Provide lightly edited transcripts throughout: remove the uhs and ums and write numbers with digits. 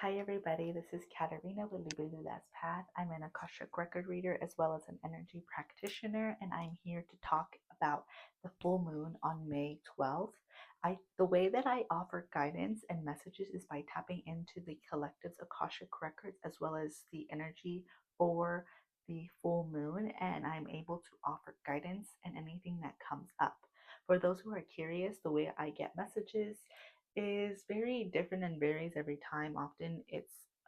Hi everybody, this is Katarina with Lula's Path. I'm an Akashic record reader as well as an energy practitioner, and I'm here to talk about the full moon on May 12th. The way that I offer guidance and messages is by tapping into the collective's Akashic records as well as the energy for the full moon, and I'm able to offer guidance and anything that comes up. For those who are curious, the way I get messages is very different and varies every time. Often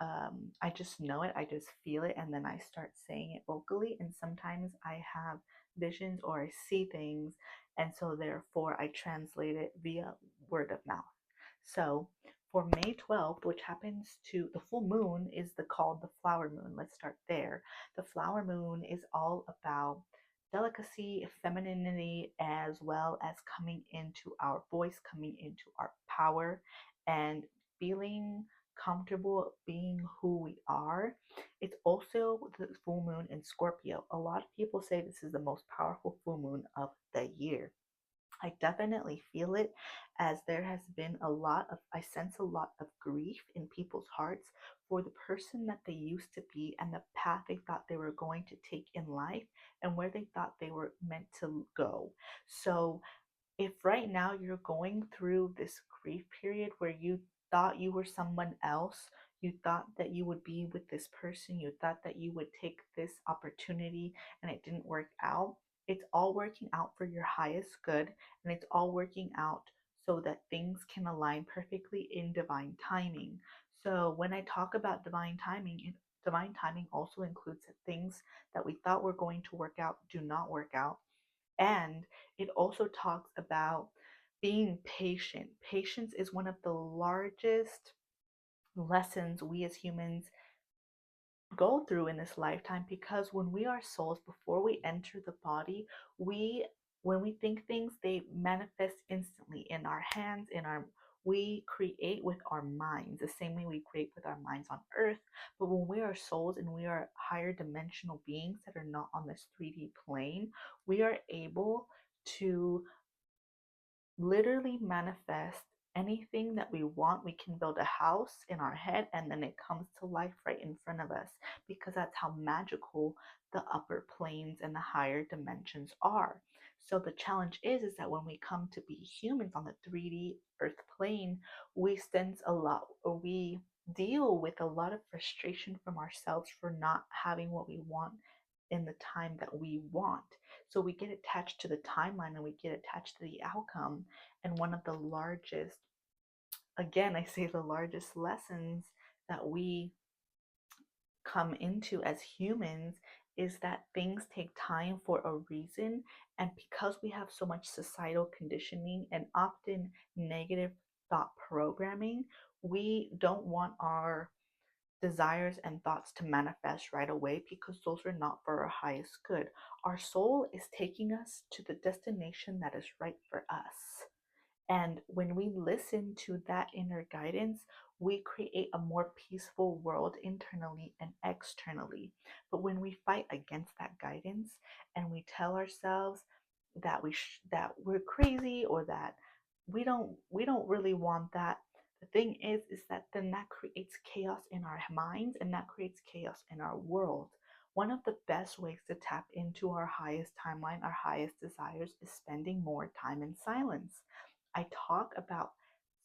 I just know it, I just feel it, and then I start saying it vocally. And sometimes I have visions or I see things, and so therefore I translate it via word of mouth. So for May 12th, which happens to the full moon, is called the flower moon. Let's start there. The flower moon is all about delicacy, femininity, as well as coming into our voice, coming into our power, and feeling comfortable being who we are. It's also the full moon in Scorpio. A lot of people say this is the most powerful full moon of the year. I definitely feel it, as there has been I sense a lot of grief in people's hearts for the person that they used to be and the path they thought they were going to take in life and where they thought they were meant to go. So, if right now you're going through this grief period where you thought you were someone else, you thought that you would be with this person, you thought that you would take this opportunity and it didn't work out, it's all working out for your highest good, and it's all working out so that things can align perfectly in divine timing. So when I talk about divine timing also includes that things that we thought were going to work out do not work out, and it also talks about being patient. Patience is one of the largest lessons we as humans go through in this lifetime, because when we are souls, before we enter the body, we when we think things, they manifest instantly in our hands, in our we create with our minds the same way we create with our minds on earth. But when we are souls and we are higher dimensional beings that are not on this 3D plane, we are able to literally manifest anything that we want. We can build a house in our head and then it comes to life right in front of us, because that's how magical the upper planes and the higher dimensions are. So the challenge is that when we come to be humans on the 3D earth plane, we sense a lot, or we deal with a lot of frustration from ourselves for not having what we want in the time that we want. So we get attached to the timeline and we get attached to the outcome. And one of the largest, again, I say the largest lessons that we come into as humans is that things take time for a reason. And because we have so much societal conditioning and often negative thought programming, we don't want our desires and thoughts to manifest right away, because those are not for our highest good. Our soul is taking us to the destination that is right for us. And when we listen to that inner guidance, we create a more peaceful world internally and externally. But when we fight against that guidance and we tell ourselves that that we're crazy, or that we don't really want that, the thing is that then that creates chaos in our minds and that creates chaos in our world. One of the best ways to tap into our highest timeline, our highest desires, is spending more time in silence. I talk about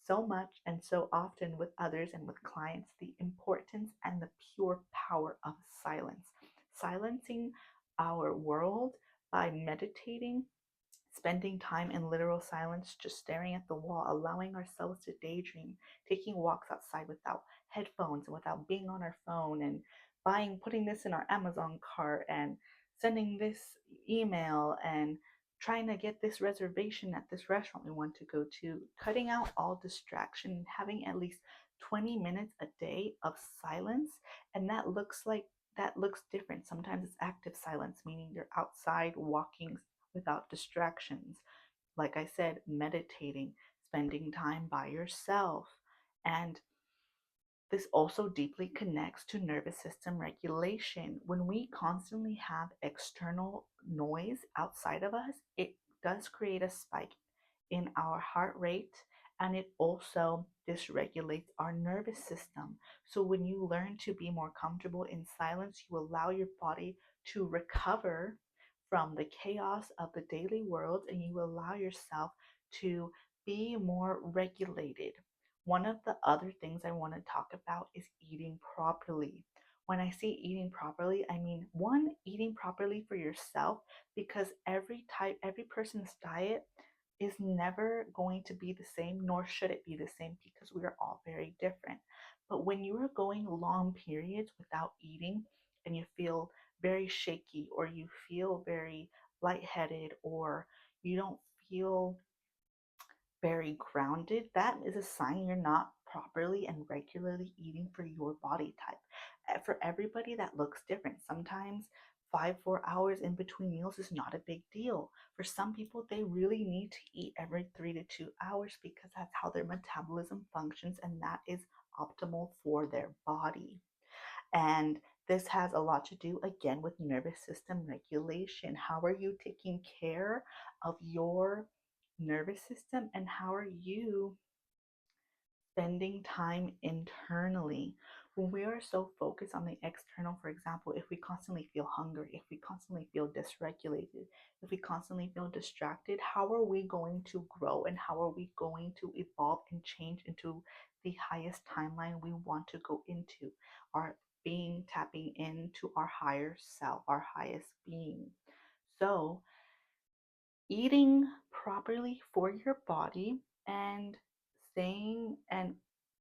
so much and so often with others and with clients the importance and the pure power of silence. Silencing our world by meditating, spending time in literal silence, just staring at the wall, allowing ourselves to daydream, taking walks outside without headphones and without being on our phone, and putting this in our Amazon cart and sending this email and trying to get this reservation at this restaurant we want to go to, cutting out all distraction and having at least 20 minutes a day of silence. And that looks different. Sometimes it's active silence, meaning you're outside walking without distractions. Like I said, meditating, spending time by yourself. And this also deeply connects to nervous system regulation. When we constantly have external noise outside of us, it does create a spike in our heart rate and it also dysregulates our nervous system. So when you learn to be more comfortable in silence, you allow your body to recover from the chaos of the daily world, and you allow yourself to be more regulated. One of the other things I want to talk about is eating properly. When I say eating properly, I mean one, eating properly for yourself, because every person's diet is never going to be the same, nor should it be the same, because we are all very different. But when you are going long periods without eating and you feel very shaky, or you feel very lightheaded, or you don't feel very grounded, that is a sign you're not properly and regularly eating for your body type. For everybody, that looks different. Sometimes 4 hours in between meals is not a big deal. For some people, they really need to eat every 3 to 2 hours because that's how their metabolism functions, and that is optimal for their body. And this has a lot to do again with nervous system regulation. How are you taking care of your nervous system, and how are you spending time internally? When we are so focused on the external, for example, if we constantly feel hungry, if we constantly feel dysregulated, if we constantly feel distracted, how are we going to grow, and how are we going to evolve and change into the highest timeline we want to go into? Our being, tapping into our higher self, our highest being. So, eating properly for your body and staying and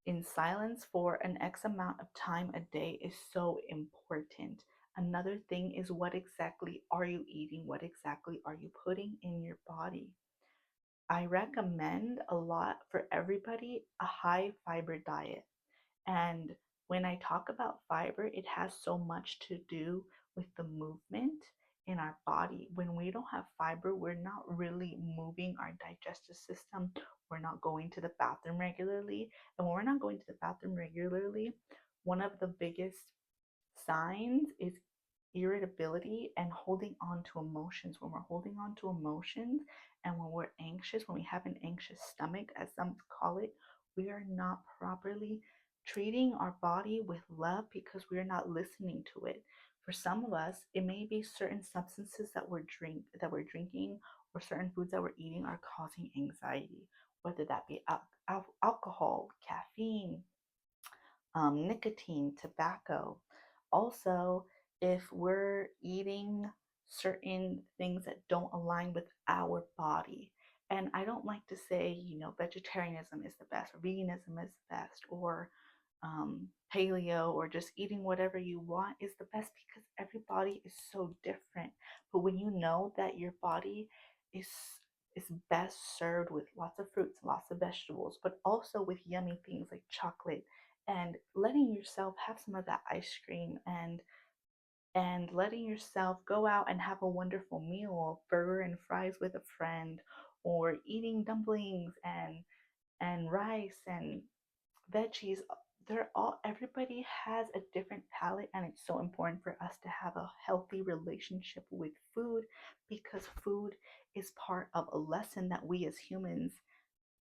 in silence for an X amount of time a day is so important. Another thing is, what exactly are you eating? What exactly are you putting in your body? I recommend a lot for everybody a high fiber diet. And when I talk about fiber, it has so much to do with the movement in our body. When we don't have fiber, we're not really moving our digestive system. We're not going to the bathroom regularly. And when we're not going to the bathroom regularly, one of the biggest signs is irritability and holding on to emotions. When we're holding on to emotions and when we're anxious, when we have an anxious stomach, as some call it, we are not properly treating our body with love because we are not listening to it. For some of us, it may be certain substances that we're drinking, or certain foods that we're eating are causing anxiety, whether that be alcohol, caffeine, nicotine, tobacco. Also, if we're eating certain things that don't align with our body. And I don't like to say, vegetarianism is the best, or veganism is the best, or paleo, or just eating whatever you want is the best, because everybody is so different. But when you know that your body is is best served with lots of fruits, lots of vegetables, but also with yummy things like chocolate, and letting yourself have some of that ice cream, and letting yourself go out and have a wonderful meal, burger and fries with a friend, or eating dumplings and rice and veggies. Everybody has a different palate, and it's so important for us to have a healthy relationship with food, because food is part of a lesson that we as humans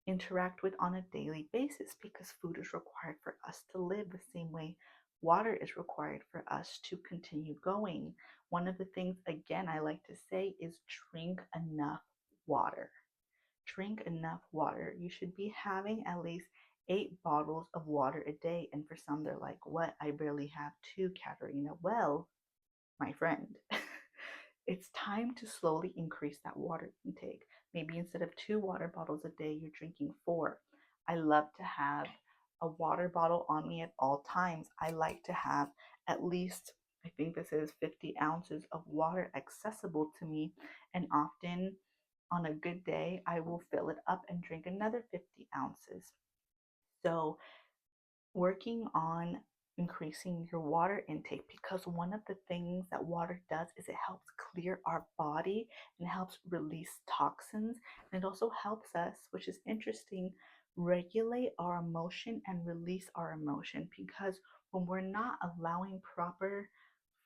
interact with on a daily basis, because food is required for us to live the same way water is required for us to continue going. One of the things, again, I like to say is drink enough water. Drink enough water. You should be having at least 8 bottles of water a day. And for some, they're like, what? I barely have two, Katerina. Well, my friend, it's time to slowly increase that water intake. Maybe instead of 2 water bottles a day, you're drinking 4. I love to have a water bottle on me at all times. I like to have at least, I think this is 50 ounces of water accessible to me. And often on a good day, I will fill it up and drink another 50 ounces. So working on increasing your water intake, because one of the things that water does is it helps clear our body and helps release toxins, and it also helps us, which is interesting, regulate our emotion and release our emotion, because when we're not allowing proper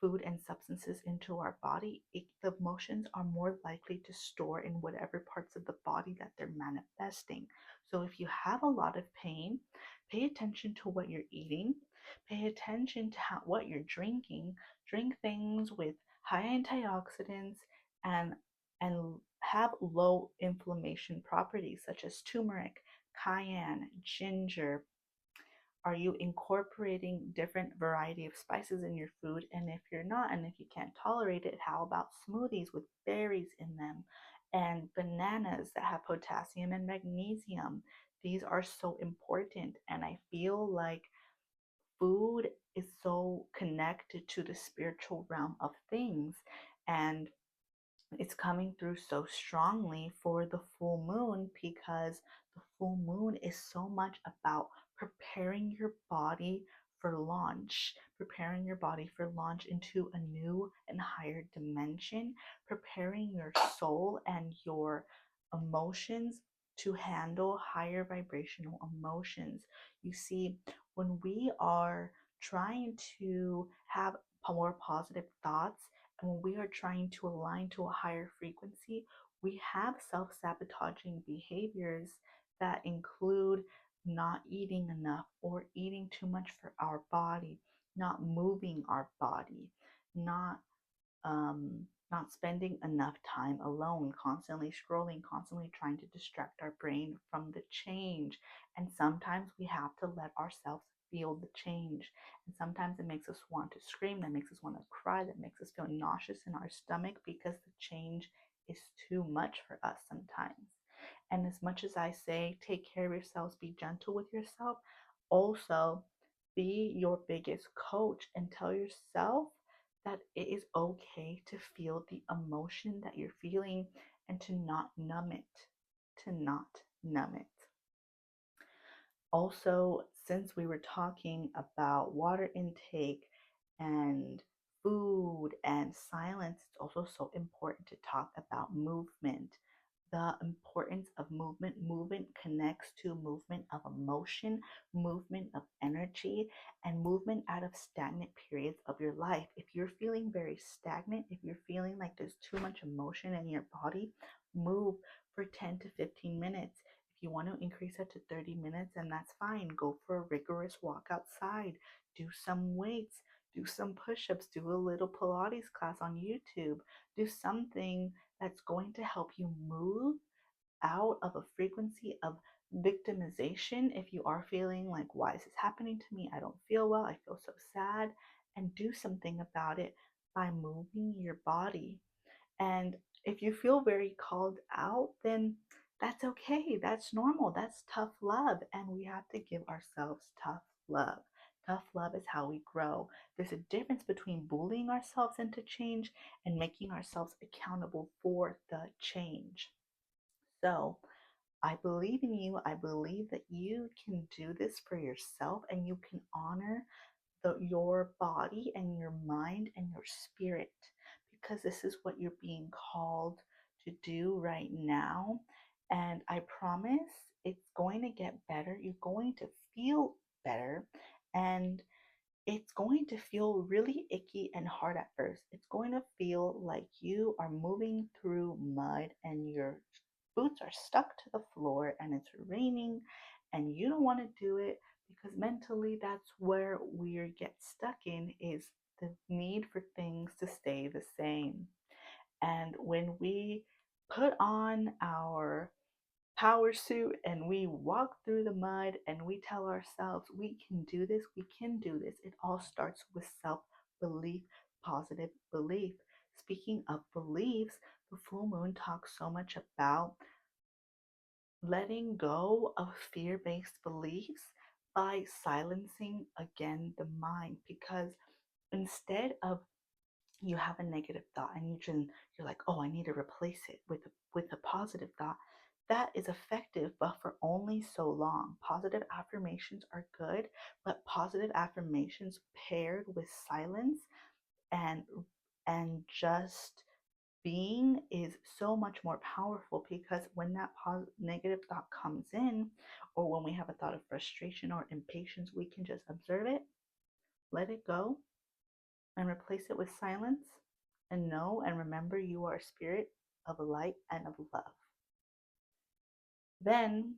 food and substances into our body, the emotions are more likely to store in whatever parts of the body that they're manifesting. So if you have a lot of pain, pay attention to what you're eating, pay attention to what you're drinking. Drink things with high antioxidants and have low inflammation properties such as turmeric, cayenne, ginger. Are you incorporating different variety of spices in your food? And if you're not, and if you can't tolerate it, how about smoothies with berries in them and bananas that have potassium and magnesium? These are so important. And I feel like food is so connected to the spiritual realm of things. And it's coming through so strongly for the full moon because the full moon is so much about preparing your body for launch, preparing your body for launch into a new and higher dimension, preparing your soul and your emotions to handle higher vibrational emotions. You see, when we are trying to have more positive thoughts, and when we are trying to align to a higher frequency, we have self sabotaging behaviors that include not eating enough or eating too much for our body, not moving our body, not not spending enough time alone, constantly scrolling, constantly trying to distract our brain from the change. And sometimes we have to let ourselves feel the change. And sometimes it makes us want to scream, that makes us want to cry, that makes us feel nauseous in our stomach because the change is too much for us sometimes. And as much as I say, take care of yourselves, be gentle with yourself, also be your biggest coach and tell yourself that it is okay to feel the emotion that you're feeling and to not numb it. To not numb it. Also, since we were talking about water intake and food and silence, it's also so important to talk about movement. The importance of movement. Movement connects to movement of emotion, movement of energy, and movement out of stagnant periods of your life. If you're feeling very stagnant, if you're feeling like there's too much emotion in your body, move for 10 to 15 minutes. If you want to increase it to 30 minutes, and that's fine, go for a rigorous walk outside, do some weights, do some push ups, do a little Pilates class on YouTube, do something that's going to help you move out of a frequency of victimization. If you are feeling like, why is this happening to me? I don't feel well. I feel so sad. And do something about it by moving your body. And if you feel very called out, then that's okay. That's normal. That's tough love. And we have to give ourselves tough love. Tough love is how we grow. There's a difference between bullying ourselves into change and making ourselves accountable for the change. So, I believe in you. I believe that you can do this for yourself and you can honor your body and your mind and your spirit because this is what you're being called to do right now. And I promise it's going to get better. You're going to feel better. And it's going to feel really icky and hard at first. It's going to feel like you are moving through mud and your boots are stuck to the floor and it's raining and you don't want to do it because mentally that's where we get stuck in is the need for things to stay the same. And when we put on our power suit and we walk through the mud and we tell ourselves we can do this, we can do this. It all starts with self belief, positive belief. Speaking of beliefs, the full moon talks so much about letting go of fear based beliefs by silencing again the mind because instead of you have a negative thought and you're like, oh, I need to replace it with a positive thought. That is effective, but for only so long. Positive affirmations are good, but positive affirmations paired with silence and just being is so much more powerful because when that negative thought comes in, or when we have a thought of frustration or impatience, we can just observe it, let it go, and replace it with silence, and know and remember you are a spirit of light and of love. Then,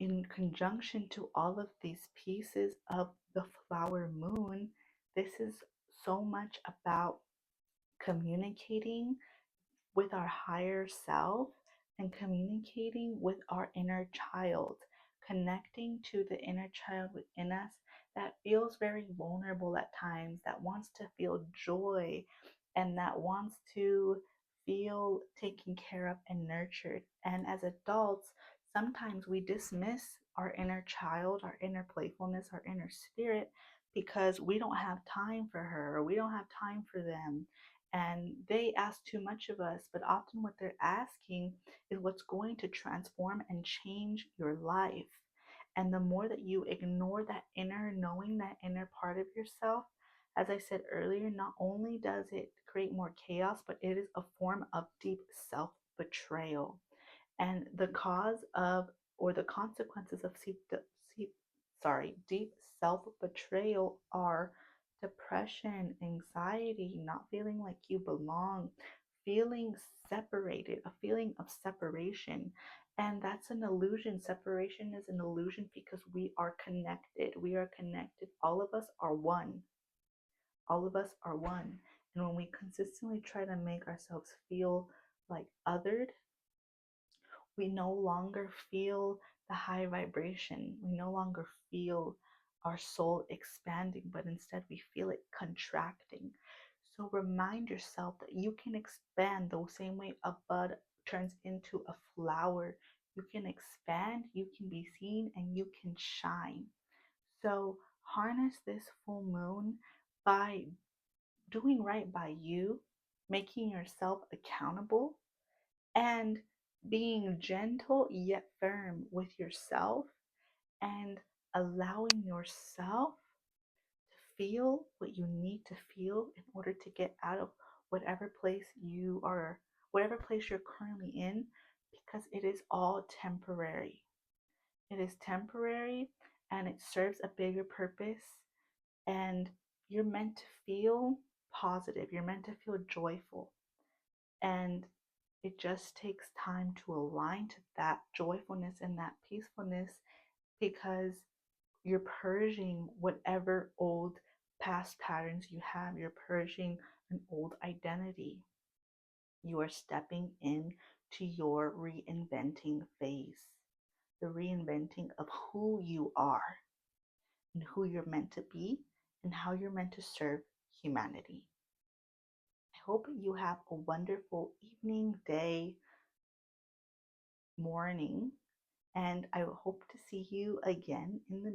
in conjunction to all of these pieces of the flower moon, this is so much about communicating with our higher self and communicating with our inner child, connecting to the inner child within us that feels very vulnerable at times, that wants to feel joy and that wants to feel taken care of and nurtured. And as adults, sometimes we dismiss our inner child, our inner playfulness, our inner spirit because we don't have time for her or we don't have time for them, and they ask too much of us. But often what they're asking is what's going to transform and change your life. And the more that you ignore that inner knowing, that inner part of yourself, as I said earlier, not only does it create more chaos, but it is a form of deep self betrayal. And the cause of, or the consequences of deep self betrayal are depression, anxiety, not feeling like you belong, feeling separated, a feeling of separation. And that's an illusion. Separation is an illusion because we are connected. We are connected. All of us are one. All of us are one. And when we consistently try to make ourselves feel like othered, we no longer feel the high vibration. We no longer feel our soul expanding, but instead we feel it contracting. So remind yourself that you can expand the same way a bud turns into a flower. You can expand, you can be seen, and you can shine. So harness this full moon by doing right by you, making yourself accountable, and being gentle yet firm with yourself, and allowing yourself to feel what you need to feel in order to get out of whatever place you are, whatever place you're currently in, because it is all temporary. It is temporary and it serves a bigger purpose. And you're meant to feel positive, you're meant to feel joyful. And it just takes time to align to that joyfulness and that peacefulness, because you're purging whatever old past patterns you have. You're purging an old identity. You are stepping in to your reinventing phase, the reinventing of who you are and who you're meant to be and how you're meant to serve humanity. I hope you have a wonderful evening, day, morning, and I hope to see you again in the